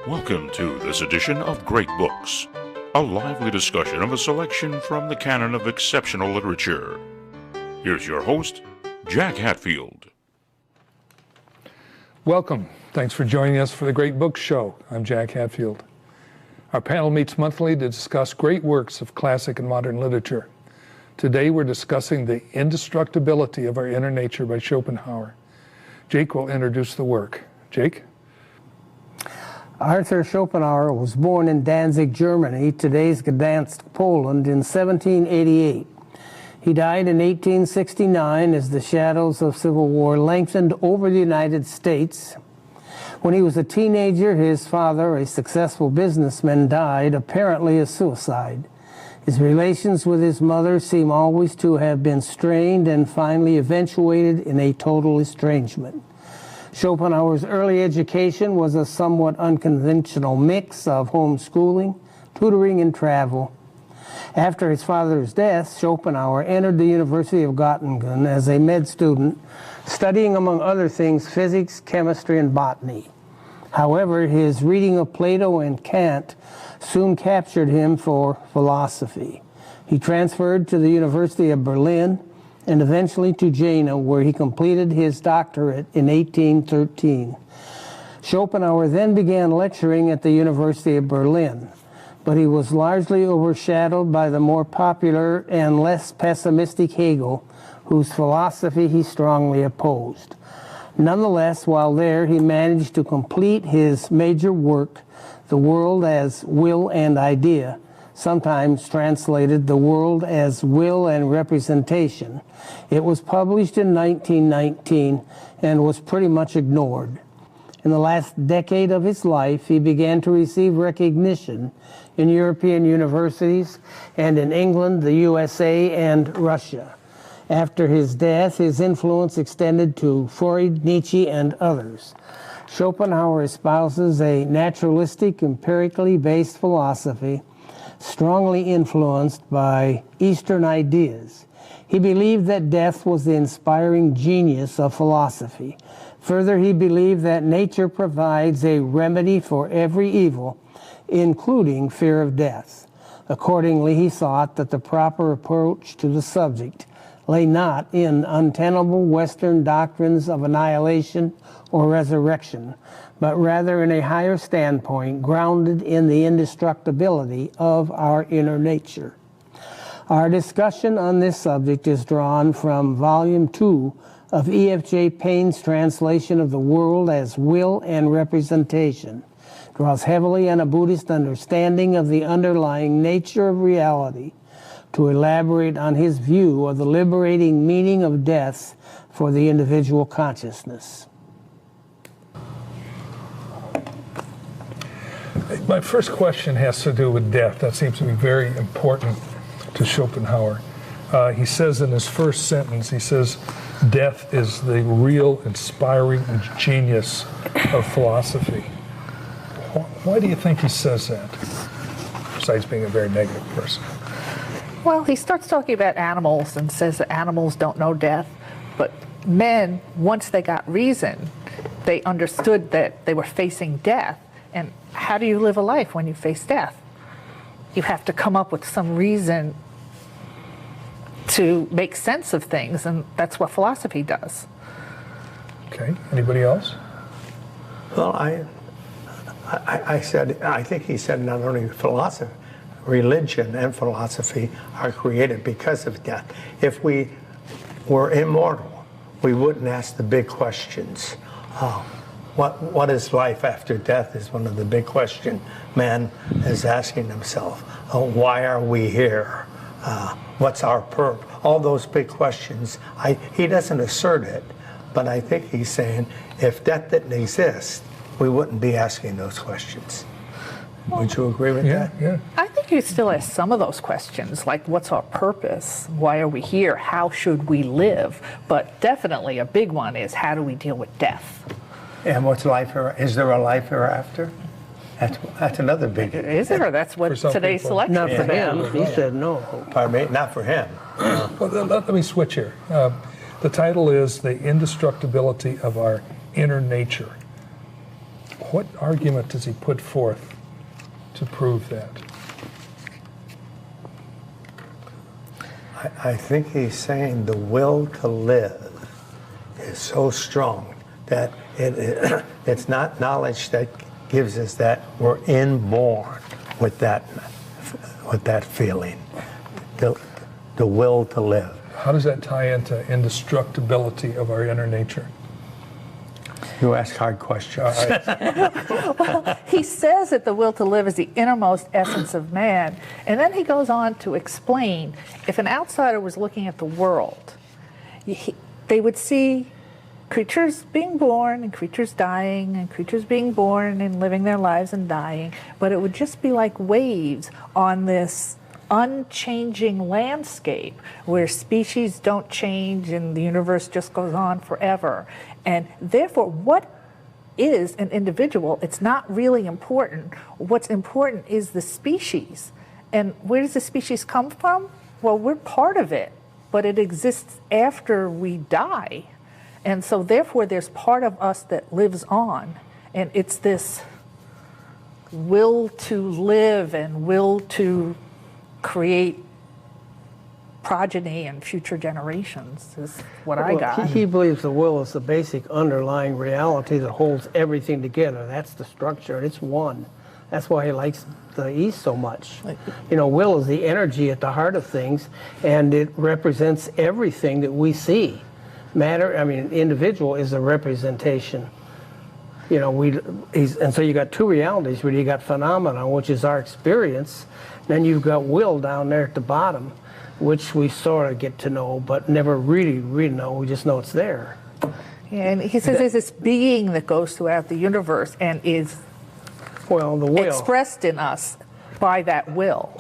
Welcome to this edition of Great Books, a lively discussion of a selection from the canon of exceptional literature. Here's your host, Jack Hatfield. Welcome. Thanks for joining us for the Great Books Show. I'm Jack Hatfield. Our panel meets monthly to discuss great works of classic and modern literature. Today we're discussing The Indestructibility of Our Inner Nature by Schopenhauer. Jake will introduce the work. Jake? Arthur Schopenhauer was born in Danzig, Germany, today's Gdansk, Poland, in 1788. He died in 1869 as the shadows of civil war lengthened over the United States. When he was a teenager, his father, a successful businessman, died, apparently a suicide. His relations with his mother seem always to have been strained and finally eventuated in a total estrangement. Schopenhauer's early education was a somewhat unconventional mix of homeschooling, tutoring, and travel. After his father's death, Schopenhauer entered the University of Göttingen as a med student, studying, among other things, physics, chemistry, and botany. However, his reading of Plato and Kant soon captured him for philosophy. He transferred to the University of Berlin and eventually to Jena, where he completed his doctorate in 1813. Schopenhauer then began lecturing at the University of Berlin, but he was largely overshadowed by the more popular and less pessimistic Hegel, whose philosophy he strongly opposed. Nonetheless, while there, he managed to complete his major work, The World as Will and Idea, sometimes translated The World as Will and Representation. It was published in 1919 and was pretty much ignored. In the last decade of his life, he began to receive recognition in European universities and in England, the USA, and Russia. After his death, his influence extended to Freud, Nietzsche, and others. Schopenhauer espouses a naturalistic, empirically based philosophy strongly influenced by Eastern ideas. He believed that death was the inspiring genius of philosophy. Further, he believed that nature provides a remedy for every evil, including fear of death. Accordingly, he thought that the proper approach to the subject lay not in untenable Western doctrines of annihilation or resurrection, but rather in a higher standpoint grounded in the indestructibility of our inner nature. Our discussion on this subject is drawn from Volume 2 of E.F.J. Payne's translation of The World as Will and Representation, draws heavily on a Buddhist understanding of the underlying nature of reality, to elaborate on his view of the liberating meaning of death for the individual consciousness. My first question has to do with death. That seems to be very important to Schopenhauer. He says in his first sentence, he says, death is the real inspiring genius of philosophy. Why do you think he says that, besides being a very negative person? Well, he starts talking about animals and says that animals don't know death, but men, once they got reason, they understood that they were facing death. And how do you live a life when you face death? You have to come up with some reason to make sense of things, and that's what philosophy does. Okay, anybody else? Well, I think he said not only philosophy, religion and philosophy are created because of death. If we were immortal, we wouldn't ask the big questions. What is life after death is one of the big questions man is asking himself. Why are we here? What's our purpose? All those big questions. He doesn't assert it, but I think he's saying if death didn't exist, we wouldn't be asking those questions. Would you agree with that? Yeah. I think you still ask some of those questions, like what's our purpose? Why are we here? How should we live? But definitely a big one is how do we deal with death? And what's life? Is there a life hereafter? That's another big. Is it, or that's what today's people. selection Not is for about? him. He said no. Pardon me? Not for him. Well, let me switch here. The title is The Indestructibility of Our Inner Nature. what argument does he put forth to prove that? I think he's saying the will to live is so strong that it's not knowledge that gives us that. We're inborn with that feeling, the will to live. How does that tie into indestructibility of our inner nature? You ask hard questions. Well, he says that the will to live is the innermost essence of man. And then he goes on to explain, if an outsider was looking at the world, they would see creatures being born and creatures dying and creatures being born and living their lives and dying, but it would just be like waves on this unchanging landscape where species don't change and the universe just goes on forever. And therefore, what is an individual? It's not really important. What's important is the species. And where does the species come from? Well, we're part of it, but it exists after we die. And so therefore, there's part of us that lives on. And it's this will to live and will to create progeny and future generations is what I got. He believes the will is the basic underlying reality that holds everything together. That's the structure, and it's one. That's why he likes the East so much. You know, will is the energy at the heart of things, and it represents everything that we see. Matter, I mean, individual is a representation. You know, and so you got two realities where you got phenomena, which is our experience, then you've got will down there at the bottom, which we sort of get to know, but never really know. We just know it's there. Yeah, and he says there's this being that goes throughout the universe and is the will expressed in us by that will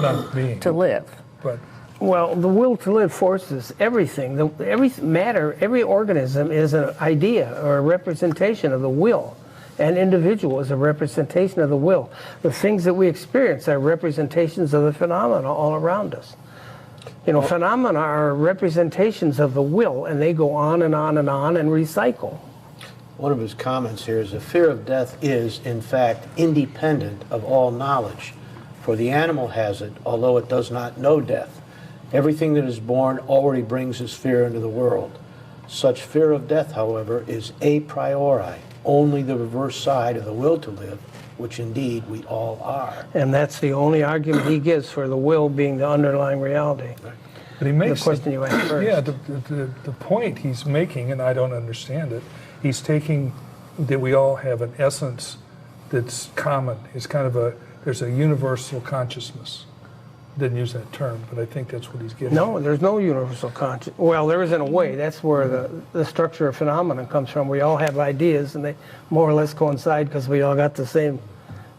to live. But the will to live forces everything. Every matter, every organism is an idea or a representation of the will. An individual is a representation of the will. The things that we experience are representations of the phenomena all around us. You know, phenomena are representations of the will, and they go on and on and on and recycle. One of his comments here is the fear of death is, in fact, independent of all knowledge. For the animal has it, although it does not know death. Everything that is born already brings this fear into the world. Such fear of death, however, is a priori, only the reverse side of the will to live, which indeed we all are. And that's the only argument he gives for the will being the underlying reality. But he makes the question you asked first. Yeah, the point he's making, and I don't understand it, he's taking that we all have an essence that's common. It's kind of there's a universal consciousness. Didn't use that term, but I think that's what he's getting. No, there's no universal consciousness. Well, there is in a way. That's where the structure of phenomenon comes from. We all have ideas, and they more or less coincide because we all got the same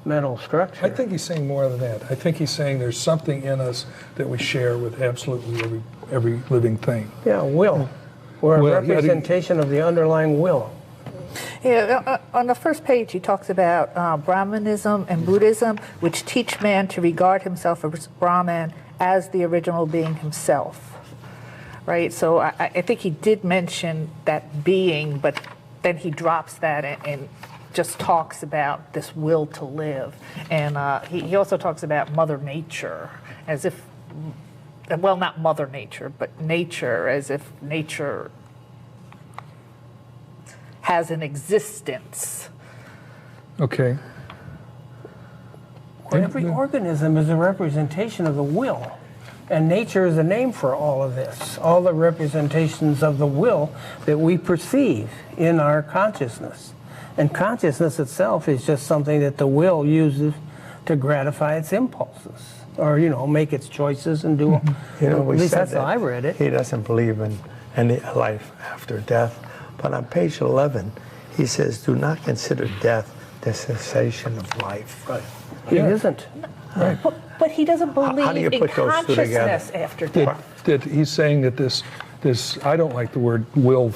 mental structure. I think he's saying more than that. I think he's saying there's something in us that we share with absolutely every living thing. Yeah, will. We're a representation of the underlying will. Yeah, on the first page, he talks about Brahmanism and Buddhism, which teach man to regard himself as Brahman as the original being himself, right? So I think he did mention that being, but then he drops that and just talks about this will to live. And he also talks about Mother Nature as if, well, not Mother Nature, but nature, as if nature has an existence. Okay. Every organism is a representation of the will. And nature is a name for all of this. All the representations of the will that we perceive in our consciousness. And consciousness itself is just something that the will uses to gratify its impulses. Or, you know, make its choices and do, You know, at least that's how I read it. He doesn't believe in any life after death. But on page 11, he says, do not consider death the cessation of life. Right. It isn't. Right. But he doesn't believe How do you in put those two together? consciousness after death. That he's saying that this I don't like the word will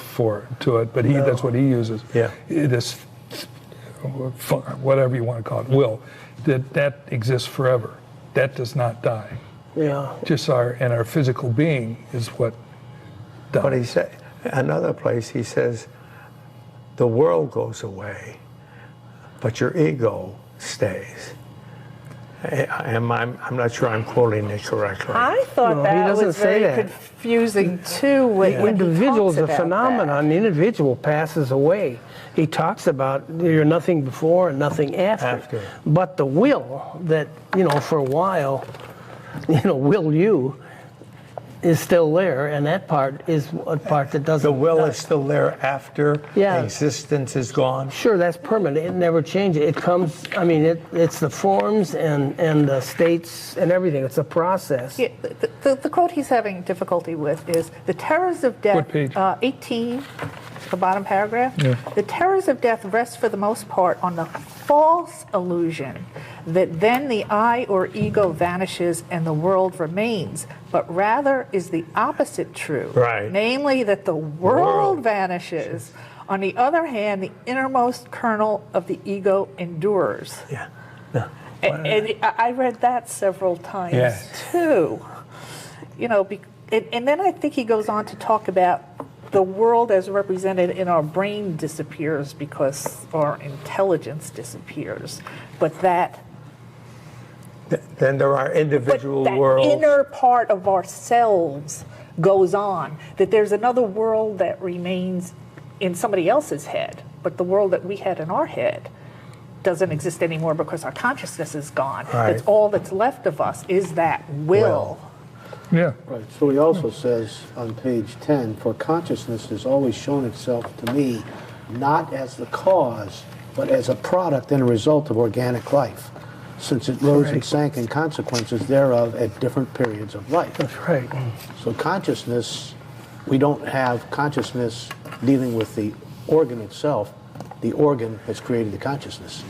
to it, but that's what he uses. Yeah. This whatever you want to call it, will, that exists forever. That does not die. Yeah. Just our physical being is what dies. But he said, another place he says, the world goes away, but your ego stays. I'm not sure I'm quoting it correctly. I thought No, he that doesn't was say very that. confusing too. When he Individual is talks a about phenomenon. The individual passes away. He talks about you're nothing before and nothing after. But the will that, for a while, will you, is still there, and that part is a part that doesn't. The will is still there after existence is gone? Sure, that's permanent. It never changes. It comes, it's the forms and the states and everything. It's a process. Yeah, the quote he's having difficulty with is, the terrors of death, What page? 18, the bottom paragraph. Yeah. The terrors of death rest for the most part on the false illusion that then the I or ego vanishes and the world remains, but rather is the opposite true. Right. Namely, that the world vanishes. On the other hand, the innermost kernel of the ego endures. Yeah. No. And I read that several times Yes. too. And then I think he goes on to talk about the world as represented in our brain disappears because our intelligence disappears, but that Then there are individual that worlds. inner part of ourselves goes on, that there's another world that remains in somebody else's head, but the world that we had in our head doesn't exist anymore because our consciousness is gone. Right. That's all that's left of us is that will. Yeah. Right. So he also says on page 10, for consciousness has always shown itself to me not as the cause, but as a product and a result of organic life, since it rose and sank in consequences thereof at different periods of life. That's right. So consciousness, we don't have consciousness dealing with the organ itself. The organ has created the consciousness.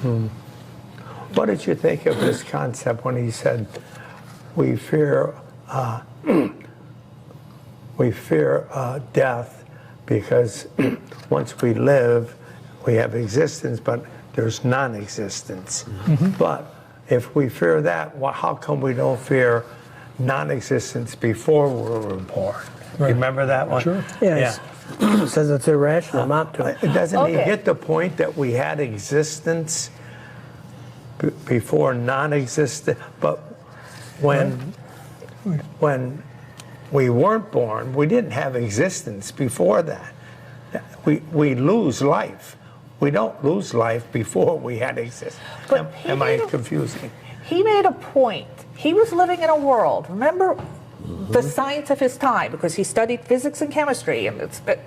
What did you think of this concept when he said, we fear death because once we live, we have existence, but there's non-existence. But if we fear that, well, how come we don't fear non-existence before we were born? You remember that one? Sure. Yes. It says it's irrational not to. Doesn't he get the point that we had existence before non-existence? But when we weren't born, we didn't have existence before that. We lose life. We don't lose life before we had existence. But Am I confusing? He made a point. He was living in a world, remember, the science of his time, because he studied physics and chemistry, and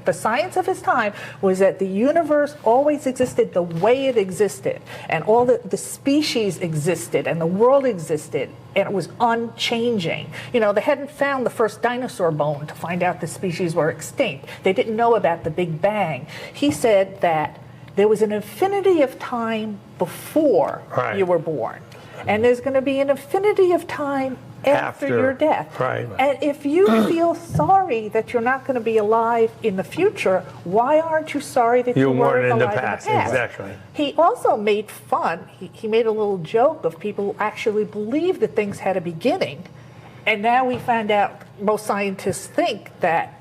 the science of his time was that the universe always existed the way it existed, and all the species existed, and the world existed, and it was unchanging. They hadn't found the first dinosaur bone to find out the species were extinct. They didn't know about the Big Bang. He said that there was an infinity of time before you were born, and there's going to be an infinity of time after your death. Right. And if you feel sorry that you're not going to be alive in the future, why aren't you sorry that you weren't in the alive past? in the past? Exactly. He also made fun. He made a little joke of people who actually believe that things had a beginning. And now we find out most scientists think that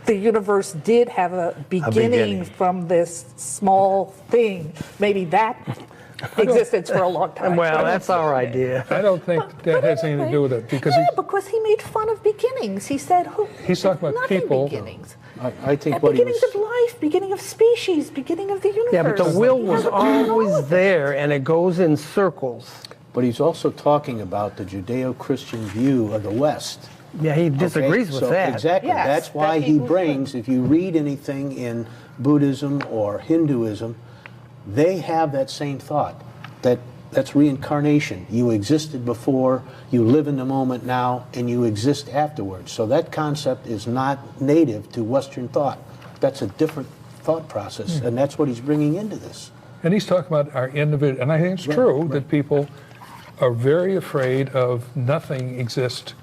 the universe did have a beginning from this small thing. Maybe that existence for a long time. Well, that's our idea. I don't think that has anything to do with it because because he made fun of beginnings. He said, He's talking about nothing people. Beginnings. I think what he Beginnings was... of life, beginning of species, beginning of the universe. Yeah, but the will He was has all always of it. there, and it goes in circles. But he's also talking about the Judeo-Christian view of the West. Yeah, he disagrees with So that. Exactly. Yes, That's why that he he would. brings, if you read anything in Buddhism or Hinduism, they have that same thought. That's reincarnation. You existed before, you live in the moment now, and you exist afterwards. So that concept is not native to Western thought. That's a different thought process, and that's what he's bringing into this. And he's talking about our individual, and I think it's true that people are very afraid of nothing exists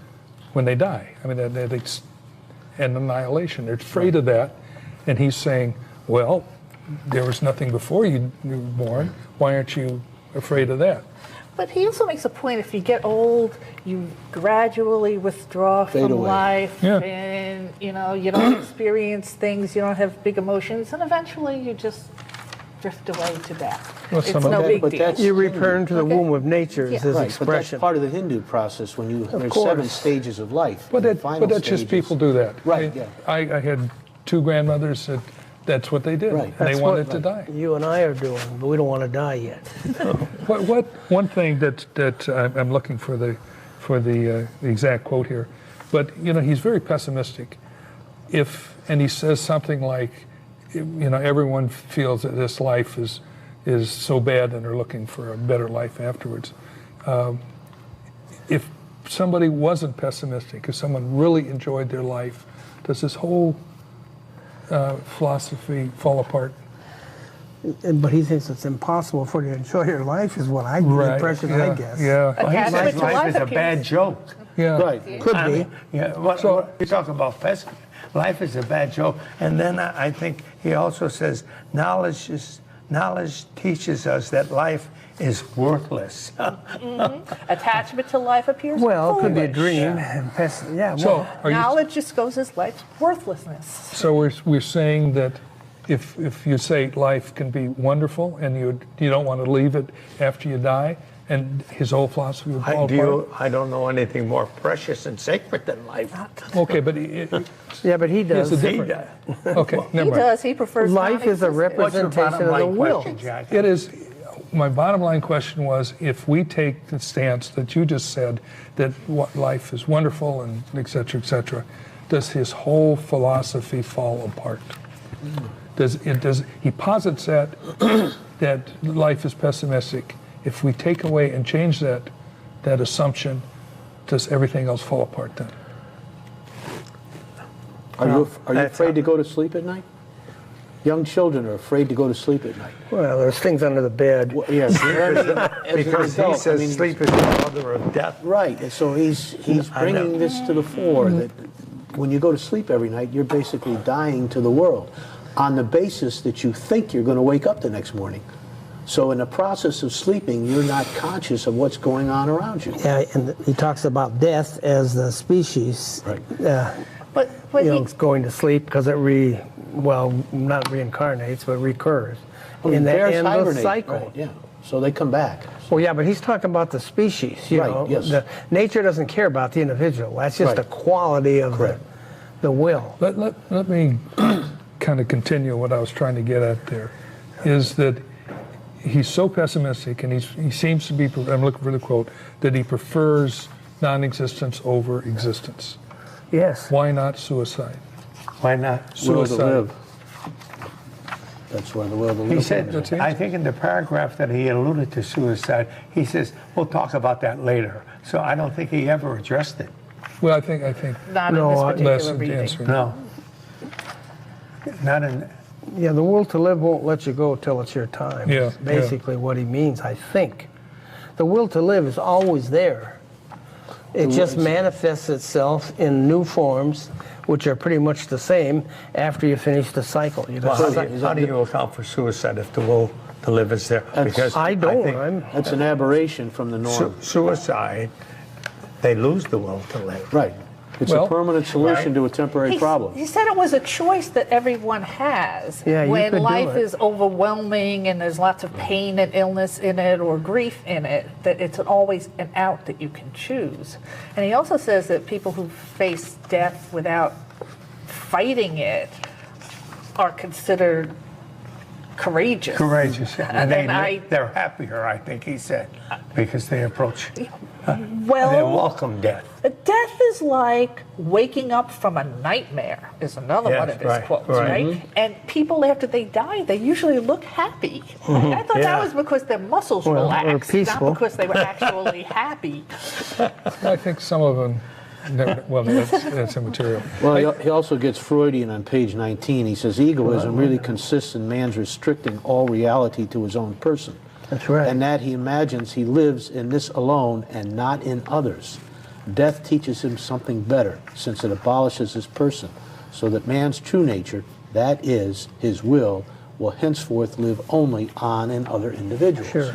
when they die. I mean, and annihilation. They're afraid of that. And he's saying, well, there was nothing before you were born. Why aren't you afraid of that? But he also makes a point, if you get old, you gradually withdraw Fade from away. life, Yeah. and you don't experience things, you don't have big emotions, and eventually you just drift away to death. Well, It's some of no that- big but deal. that's- You return to the Okay. womb of nature is Yeah. his Right, but that's expression. part of the Hindu process when there's course. 7 stages of life. But, and the final that's just stages- people do that. Right, I, yeah. I had 2 grandmothers that that's what they did. Right. They That's wanted what to die. You and I are doing, but we don't want to die yet. One thing that I'm looking for the exact quote here, but he's very pessimistic. And he says something like, everyone feels that this life is so bad and they're looking for a better life afterwards. If somebody wasn't pessimistic, if someone really enjoyed their life, does this whole philosophy fall apart? But he thinks it's impossible for you to enjoy your life, is what I get the impression I guess. Yeah. Attachment to Life is a appears- bad joke. Yeah. Right. Could I be. mean, yeah, what you talk about pessimism. Life is a bad joke. And then I think he also says knowledge teaches us that life is worthless. Attachment to life appears Well, it could be a foolish. dream. Yeah, So well, are you, Knowledge just goes as life's worthlessness. so we're saying that if you say life can be wonderful and you don't want to leave it after you die, and his whole philosophy would fall apart. I don't know anything more precious and sacred than life. Okay, but yeah, but he here's does. the He difference. does. Okay, He never mind. does. He prefers Life is a non-existence. What's your representation bottom of the line will. question, Jack? It is. My bottom line question was: if we take the stance that you just said, that what life is wonderful and et cetera, does his whole philosophy fall apart? Does he posits that that life is pessimistic? If we take away and change that assumption, does everything else fall apart then? Are you that's afraid to go to sleep at night? Young children are afraid to go to sleep at night. Well, there's things under the bed. Well, yeah, Because he says sleep is the mother of death. Right, and so he's bringing this to the fore that when you go to sleep every night, you're basically dying to the world on the basis that you think you're going to wake up the next morning. So in the process of sleeping, you're not conscious of what's going on around you. Yeah, and he talks about death as the species. Right. But he, It's going to sleep because it not reincarnates, but recurs in the Bears endless hibernate, cycle. right, yeah. So they come back. Well, yeah, but he's talking about the species. You Right, know, yes. Nature doesn't care about the individual. That's just Right. a quality of the will. Let me kind of continue what I was trying to get at there, is that he's so pessimistic, and he seems to be, I'm looking for the quote, that he prefers non-existence over existence. Yes. Why not suicide? Why not? Will to Suicide. live. That's where the will to live. He said, That's it? I think in the paragraph that he alluded to suicide, he says, we'll talk about that later. So I don't think he ever addressed it. Well, I think not No, in this less particular reading. answer. No. Not in, Yeah, the will to live won't let you go till it's your time. Yeah, Is basically what he means, I think. The will to live is always there. It just manifests itself in new forms, which are pretty much the same after you finish the cycle. You well, know, how do you account for suicide if the will to live is there? Because I don't. think That's an aberration from the norm. suicide, they lose the will to live. Right. It's Well, a permanent solution right. to a temporary problem. He said it was a choice that everyone has. Yeah, you when could do life it. is overwhelming and there's lots of pain and illness in it or grief in it, that it's always an out that you can choose. And he also says that people who face death without fighting it are considered courageous. Courageous. And then they're happier, I think he said, because they approach, they Well, welcome death. death is like waking up from a nightmare, is another Yes, one of his right, quotes, right. right? And people, after they die, they usually look happy. I thought Yeah. that was because their muscles Well, or relaxed, peaceful. not because they were actually happy. I think some of them, well, that's immaterial. Well, he also gets Freudian on page 19. He says egoism really consists in man's restricting all reality to his own person. That's right. And that he imagines he lives in this alone and not in others. Death teaches him something better, since it abolishes his person, so that man's true nature, that is, his will henceforth live only on in other individuals. Sure.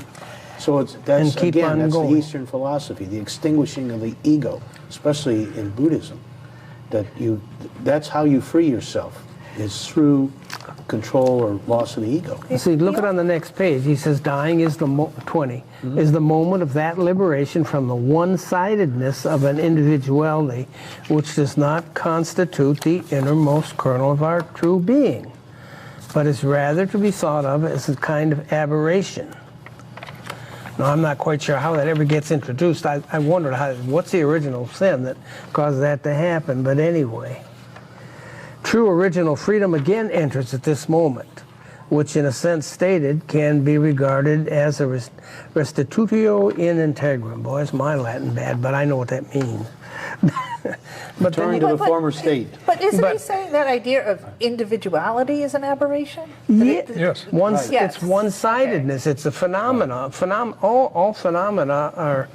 So that's And keep again, on that's going. the Eastern philosophy, the extinguishing of the ego, especially in Buddhism. That's how you free yourself, is through control or loss of the ego. See, look at on the next page. He says, dying is the 20 is the moment of that liberation from the one-sidedness of an individuality, which does not constitute the innermost kernel of our true being, but is rather to be thought of as a kind of aberration. Now, I'm not quite sure how that ever gets introduced. I wondered what's the original sin that caused that to happen, but anyway. True original freedom again enters at this moment, which in a sense stated can be regarded as a restitutio in integrum. Boy, is my Latin bad, but I know what that means. But Return to the former state. But isn't he saying that idea of individuality is an aberration? Yes. It's one-sidedness. It's a phenomena. All phenomena are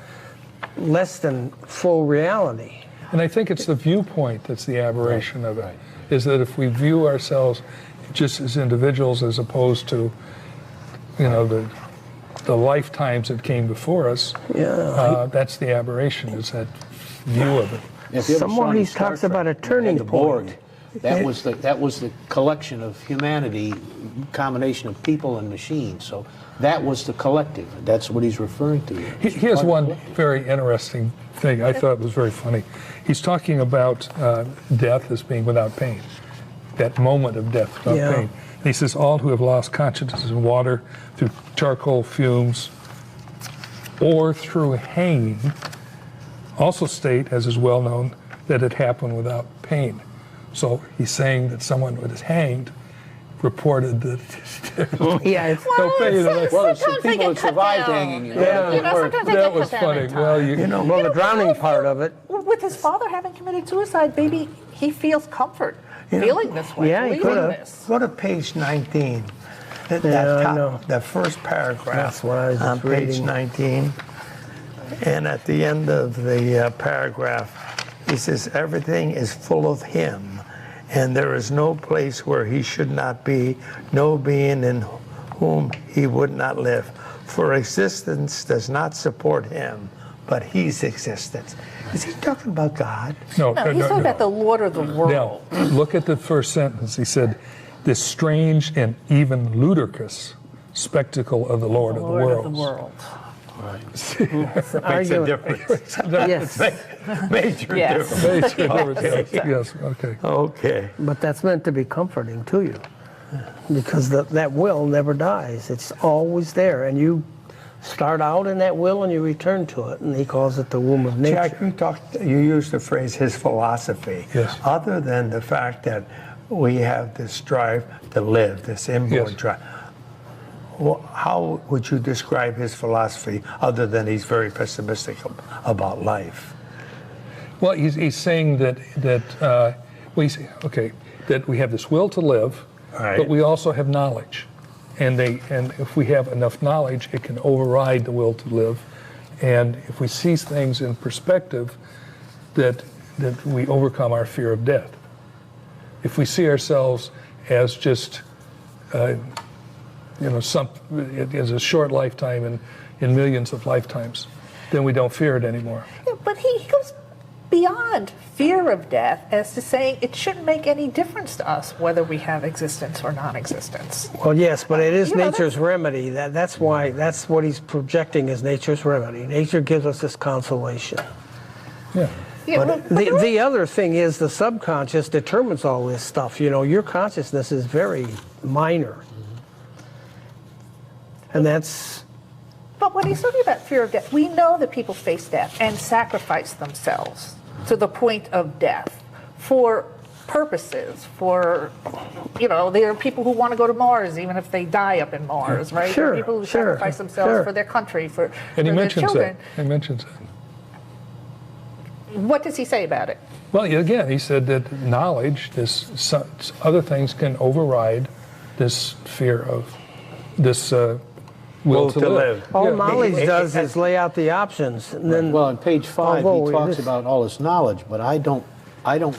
less than full reality. And I think it's the viewpoint that's the aberration of it, is that if we view ourselves just as individuals as opposed to, the lifetimes that came before us, that's the aberration, is that view of it. Somewhere he talks about a turning point. That was the collection of humanity, combination of people and machines. So that was the collective. That's what he's referring to. He has one very interesting thing I thought was very funny. He's talking about death as being without pain, that moment of death without pain. And he says, all who have lost consciousness in water through charcoal fumes or through hanging also state, as is well known, that it happened without pain. So he's saying that someone who is hanged reported that it's no pain. Well, it's the people that survived hanging. That was funny. Well, the drowning part of it. With his father having committed suicide, maybe he feels comfort feeling this way. Yeah, he could have. Go to page 19. The first paragraph. That's what I was on page reading. 19. And at the end of the paragraph, he says, everything is full of him, and there is no place where he should not be, no being in whom he would not live. For existence does not support him, but he's existence. Is he talking about God? No, he's talking about the Lord of the world. Now, look at the first sentence. He said, this strange and even ludicrous spectacle of the Lord of the world. Right. Makes a difference. Yes. Major Yes. difference. Major difference. Yes, okay. Okay. But that's meant to be comforting to you, because that will never dies. It's always there, and you start out in that will and you return to it, and he calls it the womb of nature. Jack, you used the phrase his philosophy. Yes. Other than the fact that we have this drive to live, this inborn drive, well, how would you describe his philosophy other than he's very pessimistic about life? Well, he's saying that we have this will to live, right, but we also have knowledge, and if we have enough knowledge, it can override the will to live, and if we see things in perspective, that we overcome our fear of death. If we see ourselves as just as a short lifetime in millions of lifetimes, then we don't fear it anymore. Yeah, but he goes beyond fear of death as to saying it shouldn't make any difference to us whether we have existence or non-existence. Well, yes, but it is nature's remedy. That's what he's projecting as nature's remedy. Nature gives us this consolation. Yeah. But the other thing is the subconscious determines all this stuff. Your consciousness is very minor. And that's... But when he's talking about fear of death, we know that people face death and sacrifice themselves to the point of death for purposes, there are people who want to go to Mars even if they die up in Mars, right? Sure, there are people who sacrifice themselves for their country, for their children. He mentions that. What does he say about it? Well, again, he said that knowledge, other things can override this fear of this will to live. All knowledge does is lay out the options. And then, well, on page 5, he talks about all this knowledge, but I don't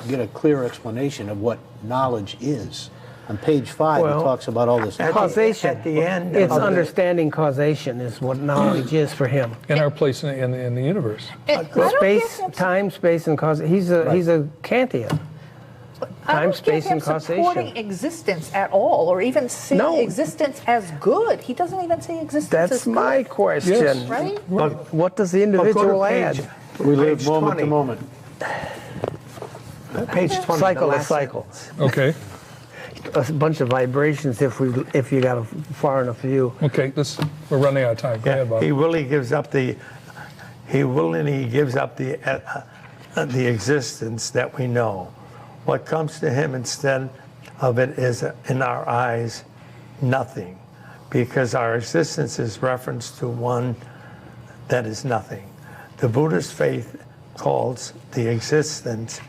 get a clear explanation of what knowledge is. On page 5, he talks about all this causation. At the end, it's understanding causation is what knowledge is for him. And our place in the universe. Time, space, and causation. He's a Kantian. Time, space, and supporting causation. existence at all, or even seeing No. existence as good. He doesn't even see existence as That's good. my question. Yes. Right? What does the But go to individual add? We live page moment 20. to moment. Page 20. Cycle the to last cycle. Okay. A bunch of vibrations if you got a far enough view. Okay. We're running out of time. Go Yeah, ahead, Bob. he willingly gives up the existence that we know. What comes to him instead of it is, in our eyes, nothing, because our existence is reference to one that is nothing. The Buddhist faith calls the existence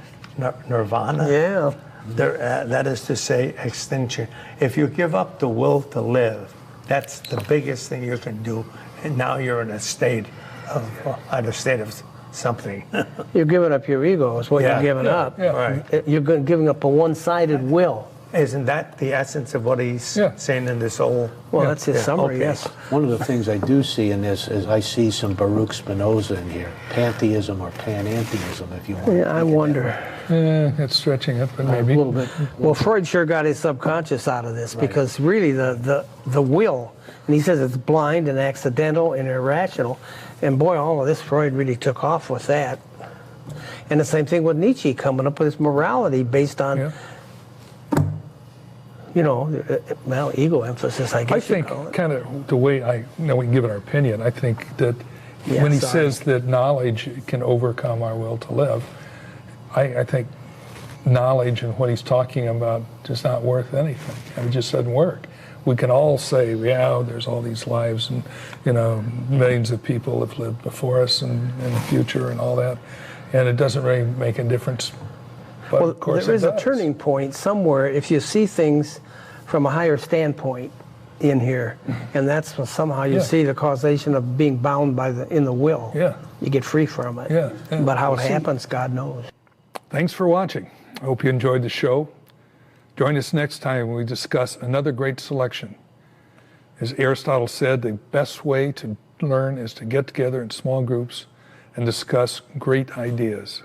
nirvana. Yeah. That is to say, extinction. If you give up the will to live, that's the biggest thing you can do. And now you're in a state of something. You're giving up your ego is what Yeah. you're giving Yeah. up. Yeah. Right. You're giving up a one-sided will. Isn't that the essence of what he's Yeah. saying in this whole? Well, that's his Yeah, summary, okay. yes. One of the things I do see in this is I see some Baruch Spinoza in here, pantheism or panentheism, if you want. Yeah, I wonder. That's stretching it, but maybe. A little bit. Well, Freud sure got his subconscious out of this because really the will, and he says it's blind and accidental and irrational, and boy, all of this Freud really took off with that. And the same thing with Nietzsche coming up with his morality based on, Yeah. ego emphasis, I guess. I think kind of the way we can give it our opinion. I think that Yeah, when he sorry. says that knowledge can overcome our will to live, I think knowledge and what he's talking about is not worth anything. It just doesn't work. We can all say, yeah, there's all these lives and, millions of people have lived before us and in the future and all that. And it doesn't really make a difference. But Well, of course there is it a does. turning point somewhere if you see things from a higher standpoint in here, and that's when somehow you Yeah. see the causation of being bound in the will. Yeah. You get free from it. Yeah, yeah. But how it See- happens, God knows. Thanks for watching. I hope you enjoyed the show. Join us next time when we discuss another great selection. As Aristotle said, the best way to learn is to get together in small groups and discuss great ideas.